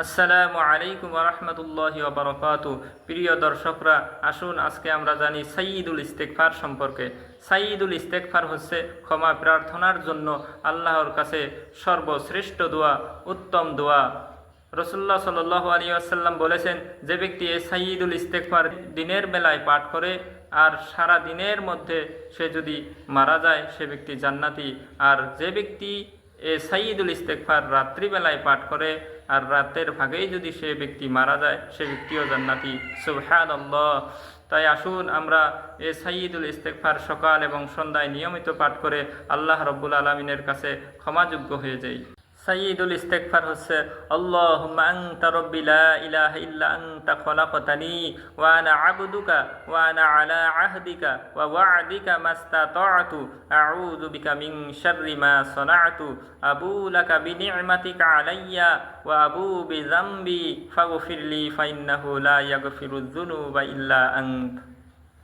আসসালামু আলাইকুম রহমতুল্লাহি ওয়া প্রিয় দর্শকরা, আসুন আজকে আমরা জানি সাইয়্যিদুল ইস্তেগফার সম্পর্কে। সাইয়্যিদুল ইস্তেগফার হচ্ছে ক্ষমা প্রার্থনার জন্য আল্লাহর কাছে সর্বশ্রেষ্ঠ দোয়া, উত্তম দোয়া। রাসূলুল্লাহ সাল্লাল্লাহু আলাইহি ওয়াসাল্লাম বলেছেন, যে ব্যক্তি এই সাইয়্যিদুল ইস্তেগফার দিনের বেলায় পাঠ করে আর সারা দিনের মধ্যে সে যদি মারা যায়, সে ব্যক্তি জান্নাতি। আর যে ব্যক্তি সাইয়্যিদুল ইস্তেগফার রাত্রিবেলায় পাঠ করে আর রাতের ভাগেই যদি সে ব্যক্তি মারা যায়, সে ব্যক্তিও জান্নাতি। সুবহানাল্লাহ। তাই আসুন আমরা সাইয়্যিদুল ইস্তেগফার সকাল এবং সন্ধ্যায় নিয়মিত পাঠ করে আল্লাহ রাব্বুল আলামিনের কাছে ক্ষমাযোগ্য হয়ে যাই। সাইয়্যিদুল ইস্তেগফার হচ্ছে আল্লাহুম্মা আনতা রাব্বি লা ইলাহা ইল্লা আনতা খলাকতানি ওয়া আনা আবদুকা ওয়া আনা আলা আহদিকা ওয়া ওয়া'দিকা মাস্তাতা'তু আউযু বিকা মিন শাররি মা সানা'তু আবু লাকা বিনি'মাতিকা আলাইয়া ওয়া আবু বিযামবি ফাগফিরলি ফাইন্নাহু লা ইয়াগফিরুয যুনুবা ইল্লা আনত।